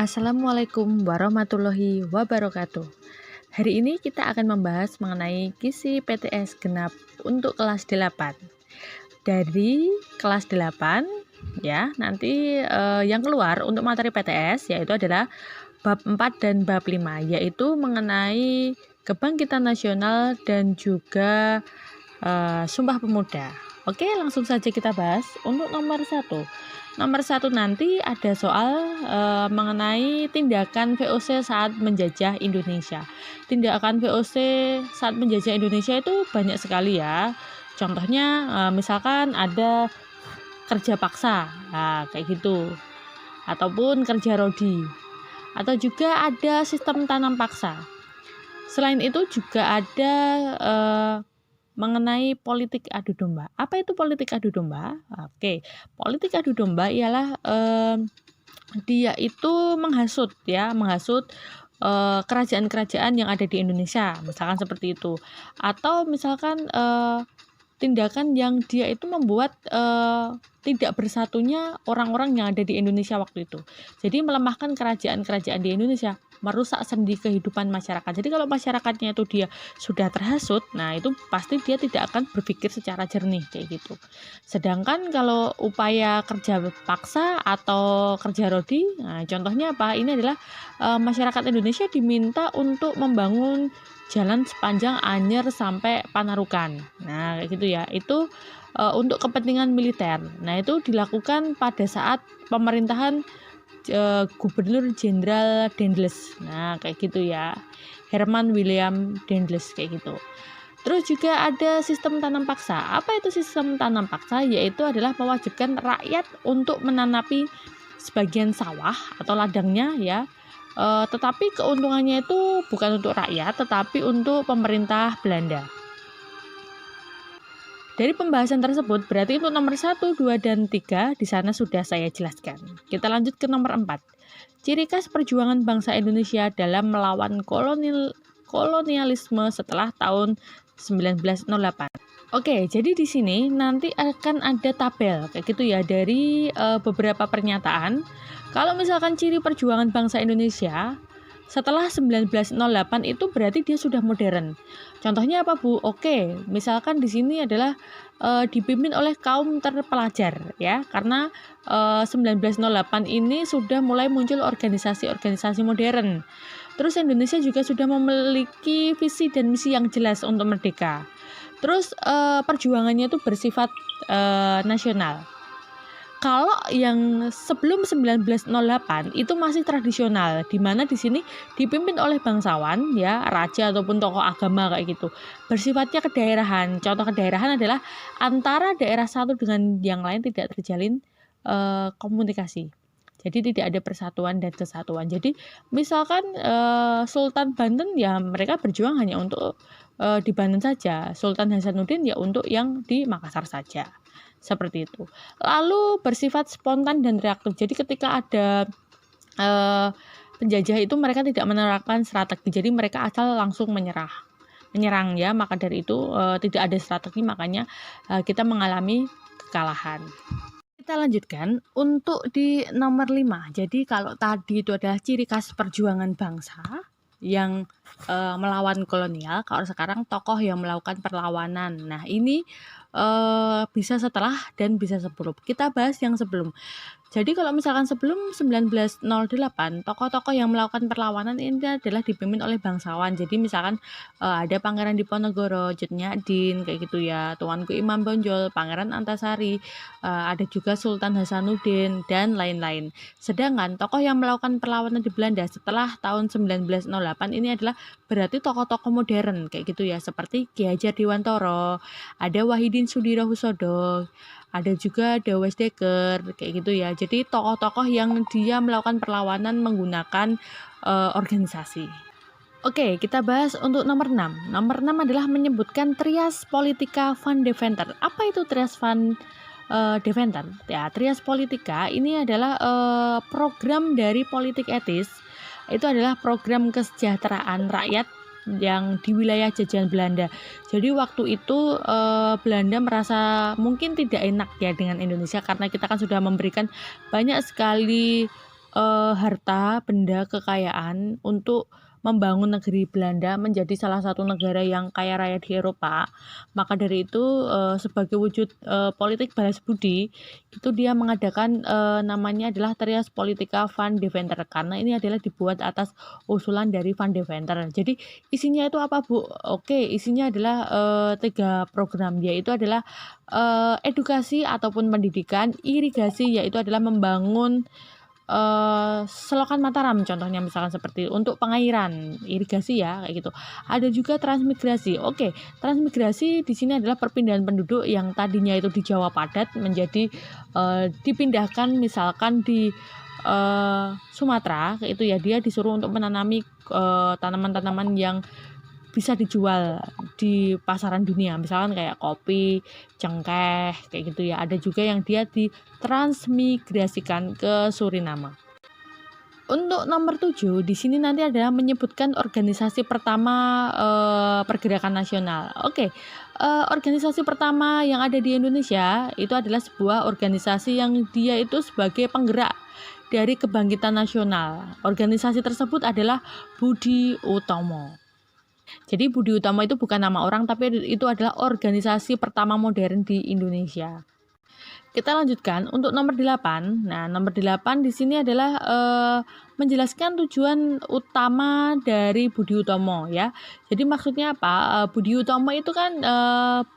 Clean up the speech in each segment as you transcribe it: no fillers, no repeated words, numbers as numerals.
Assalamualaikum warahmatullahi wabarakatuh. Hari ini kita akan membahas mengenai KISI PTS genap untuk kelas 8. Dari kelas 8 ya, nanti yang keluar untuk materi PTS yaitu adalah bab 4 dan bab 5, yaitu mengenai Kebangkitan Nasional dan juga Sumpah Pemuda. Oke, langsung saja kita bahas untuk nomor 1. Nomor 1 nanti ada soal mengenai tindakan VOC saat menjajah Indonesia. Tindakan VOC saat menjajah Indonesia itu banyak sekali ya. Contohnya misalkan ada kerja paksa, nah, kayak gitu. Ataupun kerja rodi. Atau juga ada sistem tanam paksa. Selain itu juga ada mengenai politik adu domba. Apa itu politik adu domba? Oke, politik adu domba ialah dia itu menghasut kerajaan-kerajaan yang ada di Indonesia, misalkan seperti itu. Atau misalkan tindakan yang dia itu membuat tidak bersatunya orang-orang yang ada di Indonesia waktu itu. Jadi melemahkan kerajaan-kerajaan di Indonesia, merusak sendi kehidupan masyarakat. Jadi kalau masyarakatnya itu dia sudah terhasut, nah itu pasti dia tidak akan berpikir secara jernih kayak gitu. Sedangkan kalau upaya kerja paksa atau kerja rodi, nah contohnya apa? Ini adalah masyarakat Indonesia diminta untuk membangun jalan sepanjang Anyer sampai Panarukan. Nah, kayak gitu ya. Itu untuk kepentingan militer. Nah, itu dilakukan pada saat pemerintahan Gubernur Jenderal Dendles. Nah, kayak gitu ya. Herman William Dendles kayak gitu. Terus juga ada sistem tanam paksa. Apa itu sistem tanam paksa? Yaitu adalah mewajibkan rakyat untuk menanami sebagian sawah atau ladangnya ya. Tetapi keuntungannya itu bukan untuk rakyat, tetapi untuk pemerintah Belanda. Dari pembahasan tersebut, berarti untuk nomor 1, 2, dan 3 di sana sudah saya jelaskan. Kita lanjut ke nomor 4. Ciri khas perjuangan bangsa Indonesia dalam melawan kolonialisme setelah tahun 1908. Oke, jadi di sini nanti akan ada tabel kayak gitu ya dari beberapa pernyataan. Kalau misalkan ciri perjuangan bangsa Indonesia setelah 1908 itu berarti dia sudah modern. Contohnya apa, Bu? Oke, misalkan di sini adalah dipimpin oleh kaum terpelajar ya, karena 1908 ini sudah mulai muncul organisasi-organisasi modern. Terus Indonesia juga sudah memiliki visi dan misi yang jelas untuk merdeka. Terus perjuangannya itu bersifat nasional. Kalau yang sebelum 1908 itu masih tradisional, di mana di sini dipimpin oleh bangsawan ya, raja ataupun tokoh agama kayak gitu. Bersifatnya kedaerahan. Contoh kedaerahan adalah antara daerah satu dengan yang lain tidak terjalin komunikasi. Jadi tidak ada persatuan dan kesatuan. Jadi misalkan Sultan Banten ya mereka berjuang hanya untuk di Banten saja. Sultan Hasanuddin ya untuk yang di Makassar saja. Seperti itu. Lalu bersifat spontan dan reaktif. Jadi ketika ada penjajah itu mereka tidak menerapkan strategi. Jadi mereka asal langsung menyerang ya. Maka dari itu tidak ada strategi, makanya kita mengalami kekalahan. Kita lanjutkan untuk di nomor 5. Jadi kalau tadi itu adalah ciri khas perjuangan bangsa yang melawan kolonial, kalau sekarang tokoh yang melakukan perlawanan. Nah, ini bisa setelah dan bisa sebelum. Kita bahas yang sebelum. Jadi kalau misalkan sebelum 1908, tokoh-tokoh yang melakukan perlawanan ini adalah dipimpin oleh bangsawan. Jadi misalkan ada Pangeran Diponegoro, Cut Nyak-Dien kayak gitu ya, Tuanku Imam Bonjol, Pangeran Antasari, ada juga Sultan Hasanuddin dan lain-lain. Sedangkan tokoh yang melakukan perlawanan di Belanda setelah tahun 1908 ini adalah berarti tokoh-tokoh modern kayak gitu ya, seperti Ki Hajar Dewantara, ada Wahidin Sudirohusodo, ada juga Dawes Dekker kayak gitu ya. Jadi tokoh-tokoh yang dia melakukan perlawanan menggunakan organisasi. Oke, kita bahas untuk nomor 6. Nomor 6 adalah menyebutkan Trias Politika van Deventer. Apa itu Trias van Deventer? Ya, Trias Politika ini adalah program dari politik etis. Itu adalah program kesejahteraan rakyat yang di wilayah jajahan Belanda. Jadi waktu itu Belanda merasa mungkin tidak enak ya dengan Indonesia, karena kita kan sudah memberikan banyak sekali harta, benda, kekayaan untuk membangun negeri Belanda menjadi salah satu negara yang kaya raya di Eropa. Maka dari itu, sebagai wujud, politik balas budi, itu dia mengadakan, namanya adalah Trias Politica van Deventer, karena ini adalah dibuat atas usulan dari Van Deventer. Jadi isinya itu apa, Bu? Oke, isinya adalah, 3 program, yaitu adalah, edukasi ataupun pendidikan, irigasi yaitu adalah membangun selokan Mataram contohnya misalkan seperti untuk pengairan, irigasi ya kayak gitu. Ada juga transmigrasi. Oke, transmigrasi di sini adalah perpindahan penduduk yang tadinya itu di Jawa padat menjadi, dipindahkan misalkan di, Sumatera kayak itu ya, dia disuruh untuk menanami, tanaman-tanaman yang bisa dijual di pasaran dunia, misalkan kayak kopi, cengkeh, kayak gitu ya. Ada juga yang dia ditransmigrasikan ke Suriname. Untuk nomor 7 di sini nanti adalah menyebutkan organisasi pertama, pergerakan nasional. Oke, organisasi pertama yang ada di Indonesia itu adalah sebuah organisasi yang dia itu sebagai penggerak dari kebangkitan nasional. Organisasi tersebut adalah Budi Utomo. Jadi Budi Utomo itu bukan nama orang, tapi itu adalah organisasi pertama modern di Indonesia. Kita lanjutkan untuk nomor 8. Nah, nomor 8 di sini adalah menjelaskan tujuan utama dari Budi Utomo ya. Jadi maksudnya apa? Budi Utomo itu kan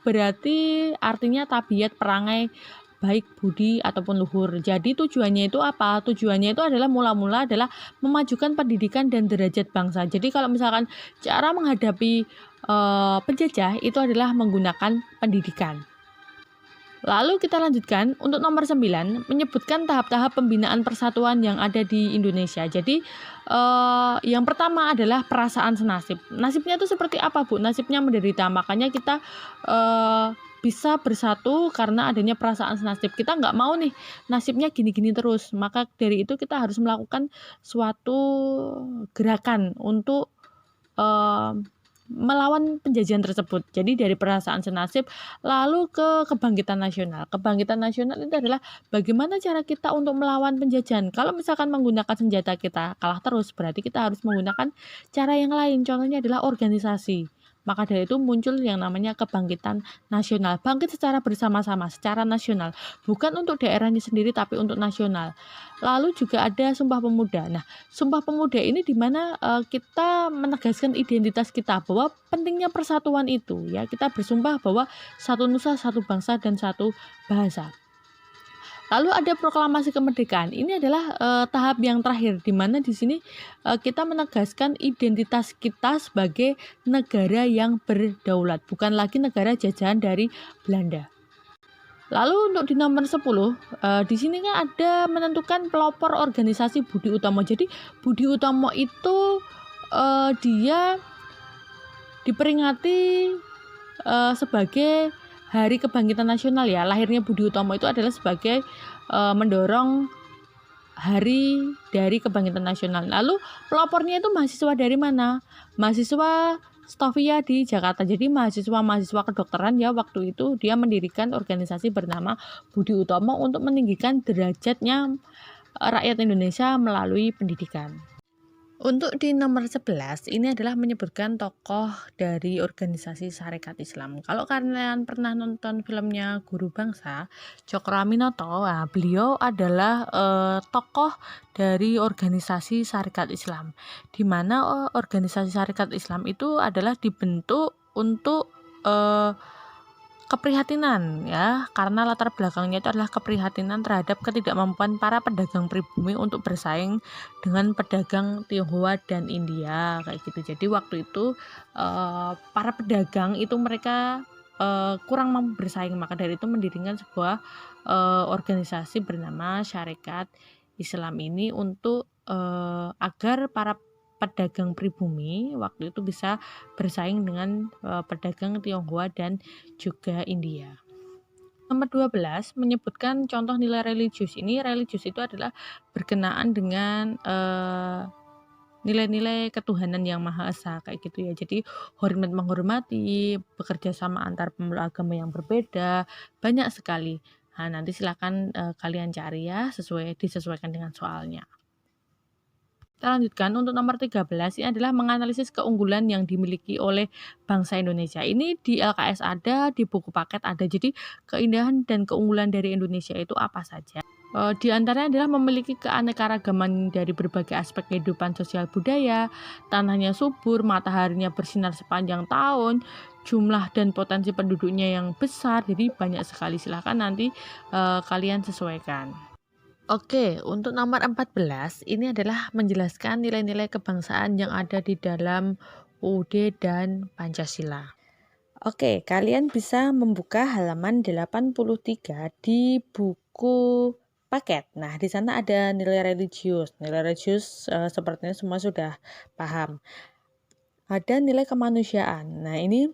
berarti artinya tabiat perangai baik budi ataupun luhur. Jadi tujuannya itu apa? Tujuannya itu adalah mula-mula adalah memajukan pendidikan dan derajat bangsa. Jadi kalau misalkan cara menghadapi penjajah itu adalah menggunakan pendidikan. Lalu kita lanjutkan untuk nomor 9 menyebutkan tahap-tahap pembinaan persatuan yang ada di Indonesia. Jadi yang pertama adalah perasaan senasib. Nasibnya itu seperti apa, Bu? Nasibnya menderita. Makanya kita bisa bersatu karena adanya perasaan senasib. Kita nggak mau nih nasibnya gini-gini terus. Maka dari itu kita harus melakukan suatu gerakan untuk melawan penjajahan tersebut. Jadi dari perasaan senasib lalu ke kebangkitan nasional. Kebangkitan nasional itu adalah bagaimana cara kita untuk melawan penjajahan. Kalau misalkan menggunakan senjata kita kalah terus, berarti kita harus menggunakan cara yang lain. Contohnya adalah organisasi. Maka dari itu muncul yang namanya kebangkitan nasional. Bangkit secara bersama-sama, secara nasional. Bukan untuk daerahnya sendiri tapi untuk nasional. Lalu juga ada Sumpah Pemuda. Nah, Sumpah Pemuda ini di mana kita menegaskan identitas kita bahwa pentingnya persatuan itu ya. Kita bersumpah bahwa satu nusa, satu bangsa dan satu bahasa. Lalu ada proklamasi kemerdekaan. Ini adalah tahap yang terakhir di mana di sini kita menegaskan identitas kita sebagai negara yang berdaulat, bukan lagi negara jajahan dari Belanda. Lalu untuk di nomor 10, di sini kan ada menentukan pelopor organisasi Budi Utomo. Jadi Budi Utomo itu dia diperingati sebagai Hari Kebangkitan Nasional ya. Lahirnya Budi Utomo itu adalah sebagai mendorong hari dari kebangkitan nasional. Lalu pelopornya itu mahasiswa dari mana? Mahasiswa Stovia di Jakarta. Jadi mahasiswa kedokteran ya waktu itu dia mendirikan organisasi bernama Budi Utomo untuk meninggikan derajatnya rakyat Indonesia melalui pendidikan. Untuk di nomor 11 ini adalah menyebutkan tokoh dari organisasi Sarekat Islam. Kalau kalian pernah nonton filmnya Guru Bangsa, Cokro Aminoto, nah, beliau adalah tokoh dari organisasi Sarekat Islam. Di mana organisasi Sarekat Islam itu adalah dibentuk untuk keprihatinan ya, karena latar belakangnya itu adalah keprihatinan terhadap ketidakmampuan para pedagang pribumi untuk bersaing dengan pedagang Tionghoa dan India kayak gitu. Jadi waktu itu para pedagang itu mereka kurang mampu bersaing, maka dari itu mendirikan sebuah organisasi bernama Sarekat Islam ini untuk agar para pedagang pribumi waktu itu bisa bersaing dengan pedagang Tionghoa dan juga India. Nomor 12 menyebutkan contoh nilai religius. Ini religius itu adalah berkenaan dengan nilai-nilai ketuhanan yang Maha Esa kayak gitu ya. Jadi hormat menghormati, bekerja sama antar pemeluk agama yang berbeda, banyak sekali. Nah, nanti silakan kalian cari ya disesuaikan dengan soalnya. Kita lanjutkan untuk nomor 13 ini adalah menganalisis keunggulan yang dimiliki oleh bangsa Indonesia. Ini di LKS ada, di buku paket ada. Jadi keindahan dan keunggulan dari Indonesia itu apa saja? Di antaranya adalah memiliki keanekaragaman dari berbagai aspek kehidupan sosial budaya, tanahnya subur, mataharinya bersinar sepanjang tahun, jumlah dan potensi penduduknya yang besar, jadi banyak sekali. Silahkan nanti kalian sesuaikan. Oke, untuk nomor 14 ini adalah menjelaskan nilai-nilai kebangsaan yang ada di dalam UUD dan Pancasila. Oke, kalian bisa membuka halaman 83 di buku paket. Nah, di sana ada nilai religius. Nilai religius sepertinya semua sudah paham. Ada nilai kemanusiaan. Nah, ini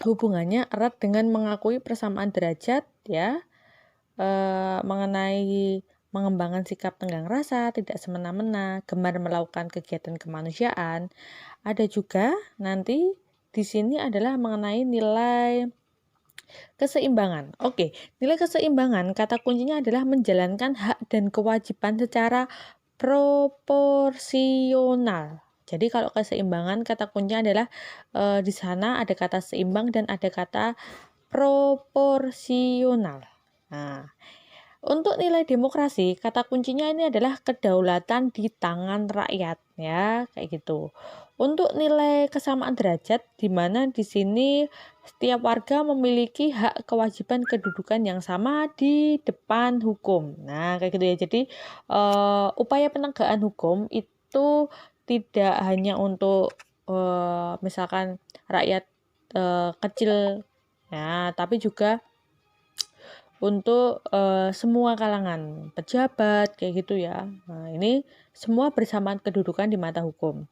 hubungannya erat dengan mengakui persamaan derajat ya, mengenai mengembangkan sikap tenggang rasa, tidak semena-mena, gemar melakukan kegiatan kemanusiaan. Ada juga nanti di sini adalah mengenai nilai keseimbangan. Oke, nilai keseimbangan kata kuncinya adalah menjalankan hak dan kewajiban secara proporsional. Jadi kalau keseimbangan kata kuncinya adalah di sana ada kata seimbang dan ada kata proporsional. Nah, untuk nilai demokrasi, kata kuncinya ini adalah kedaulatan di tangan rakyat, ya, kayak gitu. Untuk nilai kesamaan derajat, di mana di sini setiap warga memiliki hak kewajiban kedudukan yang sama di depan hukum. Nah, kayak gitu ya. Jadi, upaya penegakan hukum itu tidak hanya untuk misalkan rakyat kecil, ya, tapi juga untuk semua kalangan pejabat kayak gitu ya. Nah, ini semua bersamaan kedudukan di mata hukum.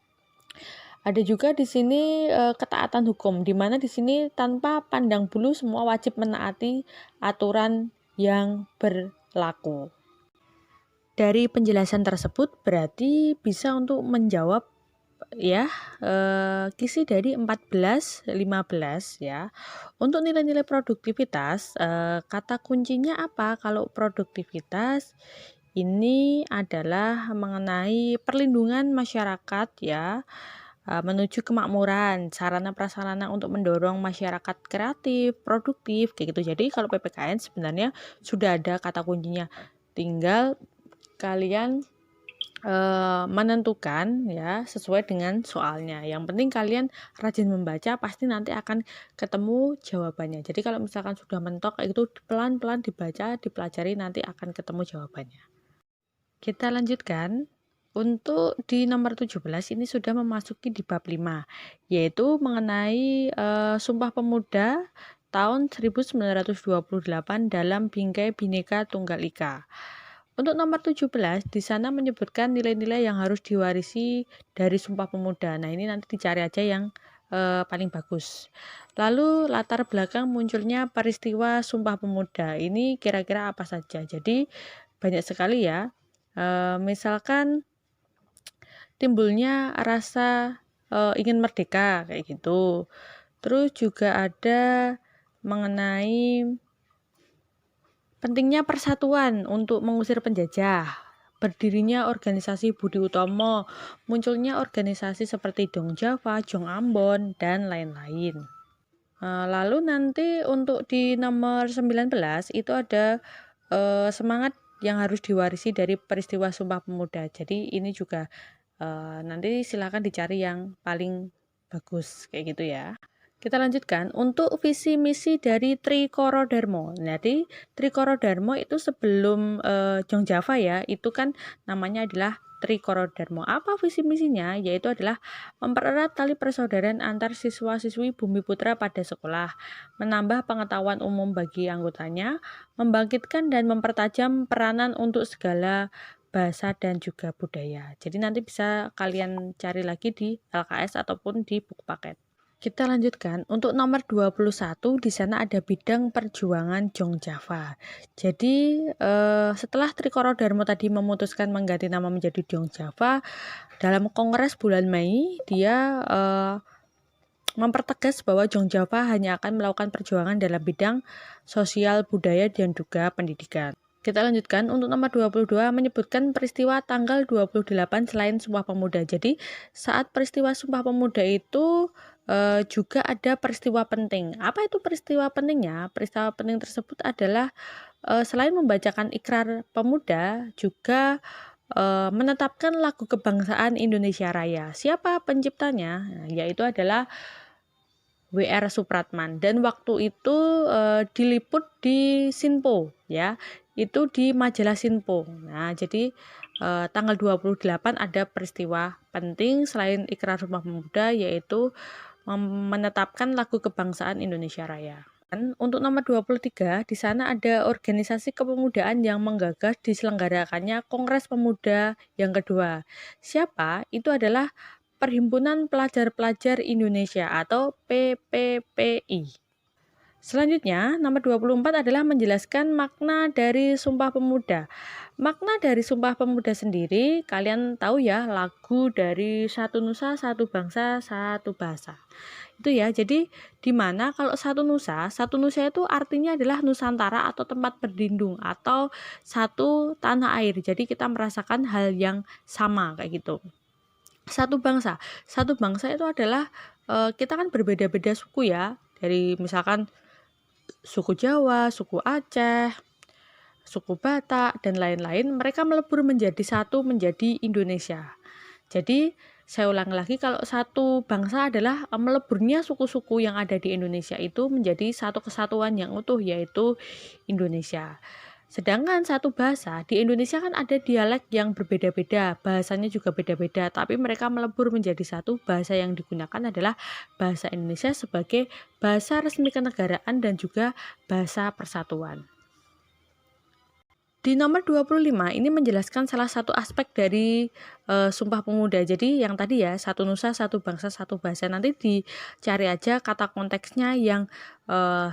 Ada juga di sini ketaatan hukum, di mana di sini tanpa pandang bulu semua wajib menaati aturan yang berlaku. Dari penjelasan tersebut berarti bisa untuk menjawab ya kisi dari 14, 15 ya. Untuk nilai-nilai produktivitas, kata kuncinya apa? Kalau produktivitas ini adalah mengenai perlindungan masyarakat ya, menuju kemakmuran, sarana prasarana untuk mendorong masyarakat kreatif, produktif kayak gitu. Jadi kalau PPKN sebenarnya sudah ada kata kuncinya. Tinggal kalian menentukan ya sesuai dengan soalnya. Yang penting kalian rajin membaca, pasti nanti akan ketemu jawabannya. Jadi kalau misalkan sudah mentok itu pelan-pelan dibaca, dipelajari, nanti akan ketemu jawabannya. Kita lanjutkan. Untuk di nomor 17 ini sudah memasuki di bab 5, yaitu mengenai Sumpah Pemuda tahun 1928 dalam Bingkai Bhinneka Tunggal Ika. Untuk nomor 17 di sana menyebutkan nilai-nilai yang harus diwarisi dari Sumpah Pemuda. Nah, ini nanti dicari aja yang paling bagus. Lalu latar belakang munculnya peristiwa Sumpah Pemuda. Ini kira-kira apa saja? Jadi banyak sekali ya. Misalkan timbulnya rasa ingin merdeka kayak gitu. Terus juga ada mengenai pentingnya persatuan untuk mengusir penjajah, berdirinya organisasi Budi Utomo, munculnya organisasi seperti Dong Java, Jong Ambon, dan lain-lain. Lalu nanti untuk di nomor 19 itu ada semangat yang harus diwarisi dari peristiwa Sumpah Pemuda. Jadi ini juga nanti silakan dicari yang paling bagus kayak gitu ya. Kita lanjutkan untuk visi misi dari Trikoro Darmo. Jadi Trikoro Darmo itu sebelum Jong Java ya, itu kan namanya adalah Trikoro Darmo. Apa visi misinya? Yaitu adalah mempererat tali persaudaraan antar siswa-siswi Bumi Putra pada sekolah, menambah pengetahuan umum bagi anggotanya, membangkitkan dan mempertajam peranan untuk segala bahasa dan juga budaya. Jadi nanti bisa kalian cari lagi di LKS ataupun di buku paket. Kita lanjutkan. Untuk nomor 21 di sana ada bidang perjuangan Jong Java. Jadi setelah Trikoro Darmo tadi memutuskan mengganti nama menjadi Jong Java, dalam kongres bulan Mei dia mempertegas bahwa Jong Java hanya akan melakukan perjuangan dalam bidang sosial, budaya, dan juga pendidikan. Kita lanjutkan, untuk nomor 22 menyebutkan peristiwa tanggal 28 selain Sumpah Pemuda. Jadi, saat peristiwa Sumpah Pemuda itu juga ada peristiwa penting. Apa itu peristiwa pentingnya? Peristiwa penting tersebut adalah selain membacakan Ikrar Pemuda, juga menetapkan lagu kebangsaan Indonesia Raya. Siapa penciptanya? Nah, yaitu adalah W.R. Supratman, dan waktu itu diliput di Sinpo ya, itu di majalah Sinpo. Nah, jadi tanggal 28 ada peristiwa penting selain Ikrar Sumpah Pemuda, yaitu menetapkan lagu kebangsaan Indonesia Raya. Dan untuk nomor 23, di sana ada organisasi kepemudaan yang menggagas diselenggarakannya Kongres Pemuda yang kedua. Siapa? Itu adalah Perhimpunan Pelajar-Pelajar Indonesia atau PPPI. Selanjutnya, nomor 24 adalah menjelaskan makna dari Sumpah Pemuda. Makna dari Sumpah Pemuda sendiri, kalian tahu ya, lagu dari Satu Nusa, Satu Bangsa, Satu Bahasa. Itu ya, jadi di mana kalau Satu Nusa itu artinya adalah Nusantara atau tempat berlindung atau satu tanah air. Jadi kita merasakan hal yang sama kayak gitu. Satu bangsa itu adalah kita kan berbeda-beda suku ya, dari misalkan suku Jawa, suku Aceh, suku Batak, dan lain-lain. Mereka melebur menjadi satu, menjadi Indonesia. Jadi saya ulang lagi, kalau satu bangsa adalah meleburnya suku-suku yang ada di Indonesia itu menjadi satu kesatuan yang utuh, yaitu Indonesia. Sedangkan satu bahasa, di Indonesia kan ada dialek yang berbeda-beda, bahasanya juga beda-beda, tapi mereka melebur menjadi satu. Bahasa yang digunakan adalah bahasa Indonesia sebagai bahasa resmi kenegaraan dan juga bahasa persatuan. Di nomor 25 ini menjelaskan salah satu aspek dari Sumpah Pemuda. Jadi yang tadi ya, satu nusa, satu bangsa, satu bahasa. Nanti dicari aja kata konteksnya yang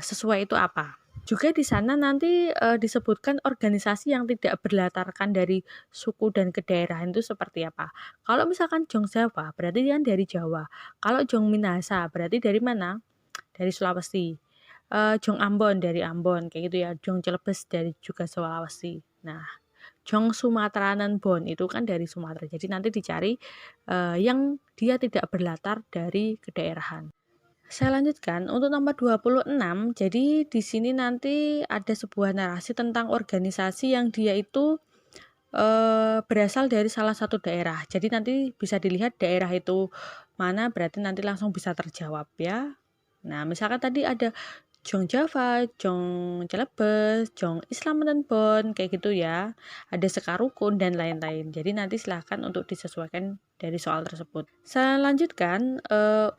sesuai itu apa. Juga di sana nanti disebutkan organisasi yang tidak berlatarkan dari suku dan kedaerahan itu seperti apa. Kalau misalkan Jong Jawa, berarti kan dari Jawa. Kalau Jong Minahasa, berarti dari mana? Dari Sulawesi. Jong Ambon dari Ambon, kayak gitu ya. Jong Celebes dari juga Sulawesi. Nah, Jong Sumatranan Bon itu kan dari Sumatera. Jadi nanti dicari yang dia tidak berlatar dari kedaerahan. Saya lanjutkan untuk nomor 26. Jadi di sini nanti ada sebuah narasi tentang organisasi yang dia itu berasal dari salah satu daerah. Jadi nanti bisa dilihat daerah itu mana, berarti nanti langsung bisa terjawab ya. Nah, misalkan tadi ada Jong Java, Jong Celebes, Jong Islam dan Bon, kayak gitu ya. Ada Sekarukun dan lain-lain. Jadi nanti silahkan untuk disesuaikan dari soal tersebut. Saya lanjutkan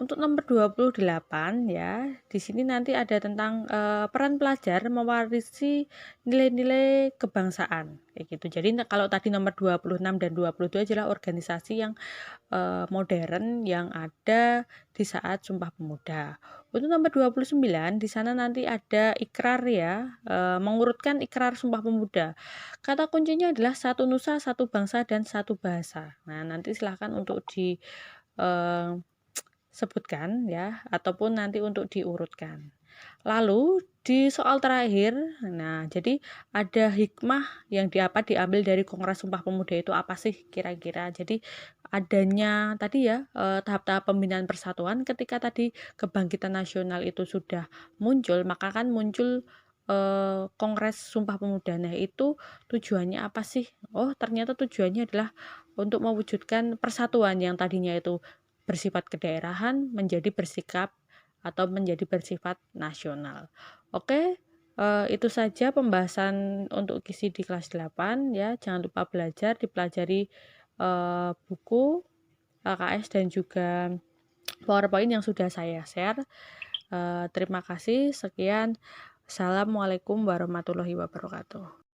untuk nomor 28 ya. Di sini nanti ada tentang peran pelajar mewarisi nilai-nilai kebangsaan kayak gitu. Jadi kalau tadi nomor 26 dan 22 adalah organisasi yang modern yang ada di saat Sumpah Pemuda. Untuk nomor 29 di sana nanti ada ikrar ya, mengurutkan ikrar Sumpah Pemuda. Kata kuncinya adalah satu nusa, satu bangsa, dan satu bahasa. Nah, nanti silahkan untuk disebutkan ya, ataupun nanti untuk diurutkan. Lalu di soal terakhir, nah jadi ada hikmah yang diambil dari Kongres Sumpah Pemuda itu apa sih kira-kira. Jadi adanya tadi ya tahap-tahap pembinaan persatuan. Ketika tadi kebangkitan nasional itu sudah muncul, maka kan muncul Kongres Sumpah Pemuda. Nah, itu tujuannya apa sih? Oh, ternyata tujuannya adalah untuk mewujudkan persatuan yang tadinya itu bersifat kedaerahan menjadi bersikap atau menjadi bersifat nasional. Oke, itu saja pembahasan untuk KISI di kelas 8 ya. Jangan lupa belajar, dipelajari buku LKS dan juga PowerPoint yang sudah saya share. Terima kasih, sekian. Assalamualaikum warahmatullahi wabarakatuh.